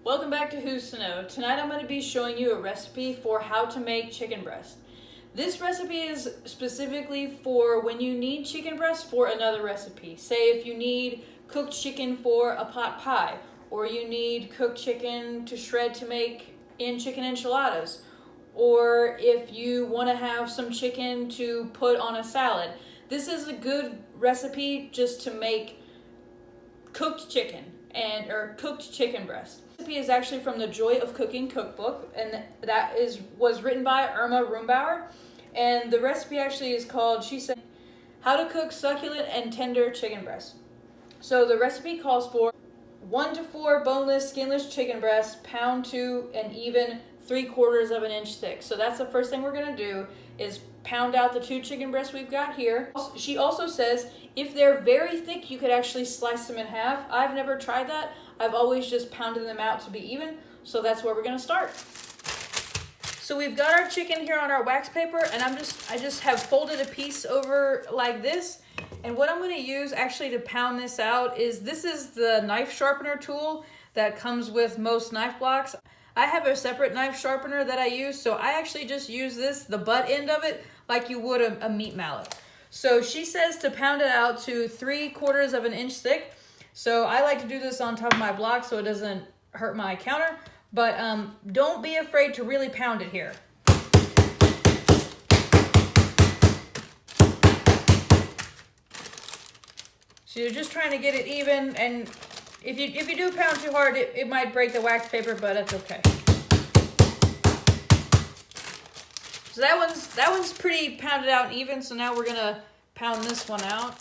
Welcome back to Who's to Know. Tonight I'm going to be showing you a recipe for how to make chicken breast. This recipe is specifically for when you need chicken breast for another recipe. Say if you need cooked chicken for a pot pie, or you need cooked chicken to shred to make in chicken enchiladas, or if you want to have some chicken to put on a salad. This is a good recipe just to make cooked chicken or cooked chicken breast. The recipe is actually from the Joy of Cooking cookbook, and that was written by Irma Rombauer. And the recipe actually is called, she said, How to Cook Succulent and Tender Chicken Breast. So the recipe calls for 1 to 4 boneless, skinless chicken breasts, pound to an even 3/4 of an inch thick. So that's the first thing we're gonna do is pound out the 2 chicken breasts we've got here. She also says if they're very thick, you could actually slice them in half. I've never tried that. I've always just pounded them out to be even. So that's where we're gonna start. So we've got our chicken here on our wax paper, and I just have folded a piece over like this. And what I'm gonna use actually to pound this out is, this is the knife sharpener tool that comes with most knife blocks. I have a separate knife sharpener that I use, so I actually just use this, the butt end of it, like you would a meat mallet. So she says to pound it out to 3/4 of an inch thick. So I like to do this on top of my block so it doesn't hurt my counter, but don't be afraid to really pound it here. So you're just trying to get it even, and if you do pound too hard, it might break the wax paper, but that's okay. So that one's pretty pounded out and even, so now we're gonna pound this one out.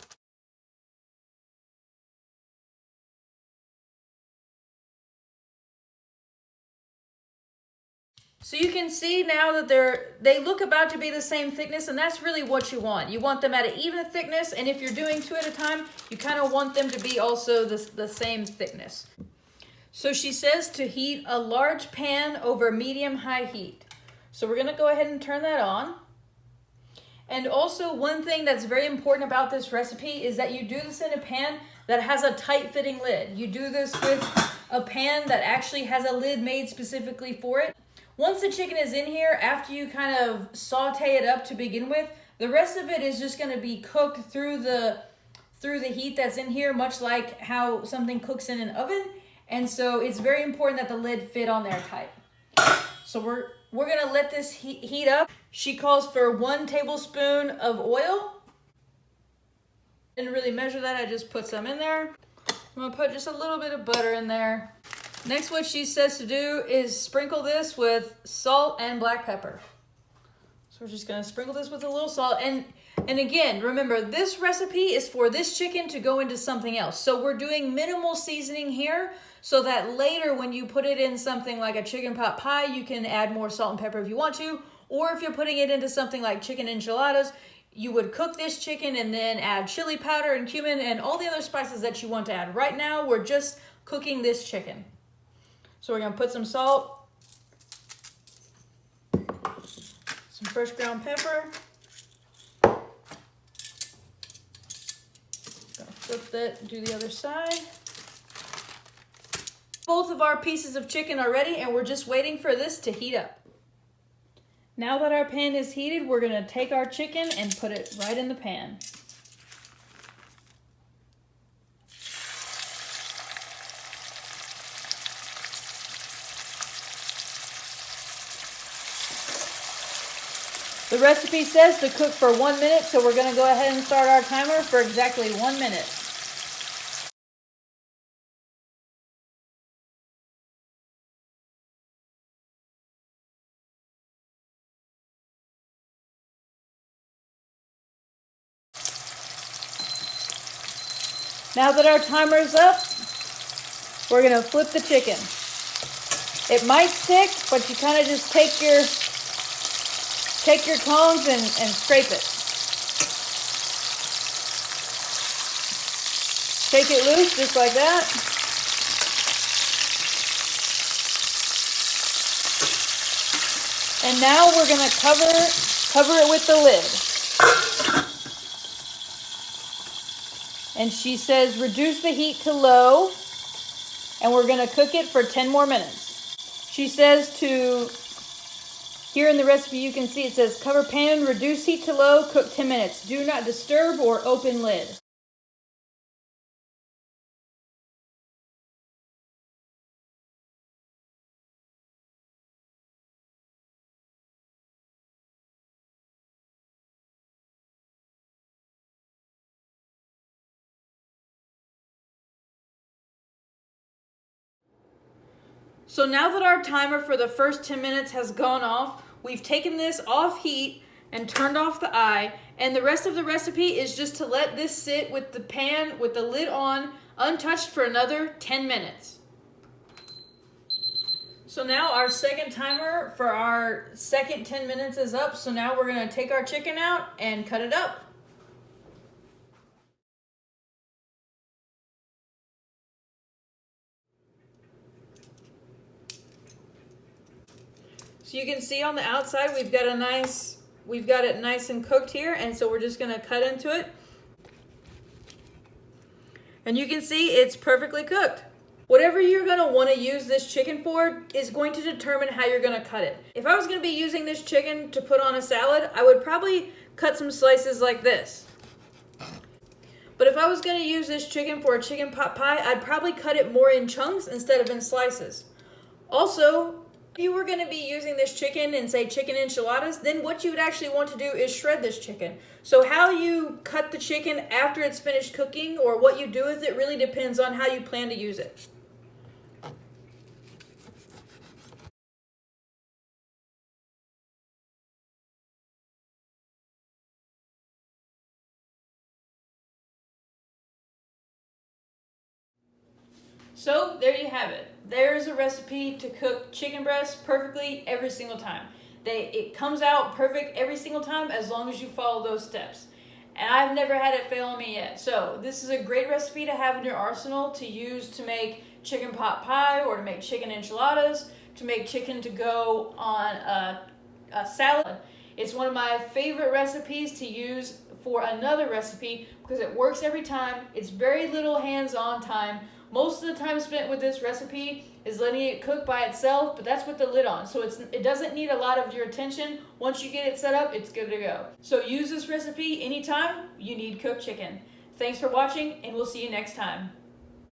So you can see now that they look about to be the same thickness, and that's really what you want. You want them at an even thickness, and if you're doing 2 at a time, you kind of want them to be also the same thickness. So she says to heat a large pan over medium-high heat. So we're gonna go ahead and turn that on. And also one thing that's very important about this recipe is that you do this in a pan that has a tight-fitting lid. You do this with a pan that actually has a lid made specifically for it. Once the chicken is in here, after you kind of saute it up to begin with, the rest of it is just going to be cooked through the heat that's in here, much like how something cooks in an oven. And so it's very important that the lid fit on there tight. So we're going to let this heat up. She calls for 1 tablespoon of oil. Didn't really measure that, I just put some in there. I'm going to put just a little bit of butter in there. Next, what she says to do is sprinkle this with salt and black pepper. So we're just gonna sprinkle this with a little salt. And again, remember, this recipe is for this chicken to go into something else. So we're doing minimal seasoning here so that later when you put it in something like a chicken pot pie, you can add more salt and pepper if you want to. Or if you're putting it into something like chicken enchiladas, you would cook this chicken and then add chili powder and cumin and all the other spices that you want to add. Right now, we're just cooking this chicken. So we're gonna put some salt, some fresh ground pepper. Gonna flip that, do the other side. Both of our pieces of chicken are ready, and we're just waiting for this to heat up. Now that our pan is heated, we're gonna take our chicken and put it right in the pan. The recipe says to cook for 1 minute, so we're going to go ahead and start our timer for exactly 1 minute. Now that our timer is up, we're going to flip the chicken. It might stick, but you kind of just take your tongs and scrape it. Take it loose just like that. And now we're going to cover it with the lid. And she says reduce the heat to low and we're gonna cook it for 10 more minutes. She says to, here in the recipe you can see it says cover pan, reduce heat to low, cook 10 minutes. Do not disturb or open lid. So now that our timer for the first 10 minutes has gone off, we've taken this off heat and turned off the eye, and the rest of the recipe is just to let this sit with the pan with the lid on, untouched for another 10 minutes. So now our second timer for our second 10 minutes is up, so now we're gonna take our chicken out and cut it up. So you can see on the outside we've got it nice and cooked here, and so we're just gonna cut into it. And you can see it's perfectly cooked. Whatever you're gonna wanna use this chicken for is going to determine how you're gonna cut it. If I was gonna be using this chicken to put on a salad, I would probably cut some slices like this. But if I was gonna use this chicken for a chicken pot pie, I'd probably cut it more in chunks instead of in slices. Also, if you were going to be using this chicken in, say, chicken enchiladas, then what you would actually want to do is shred this chicken. So how you cut the chicken after it's finished cooking or what you do with it really depends on how you plan to use it. So there you have it. There's a recipe to cook chicken breast perfectly every single time. It comes out perfect every single time as long as you follow those steps. And I've never had it fail on me yet. So this is a great recipe to have in your arsenal to use to make chicken pot pie or to make chicken enchiladas, to make chicken to go on a salad. It's one of my favorite recipes to use for another recipe because it works every time. It's very little hands-on time. Most of the time spent with this recipe is letting it cook by itself, but that's with the lid on. So it doesn't need a lot of your attention. Once you get it set up, it's good to go. So use this recipe anytime you need cooked chicken. Thanks for watching, and we'll see you next time.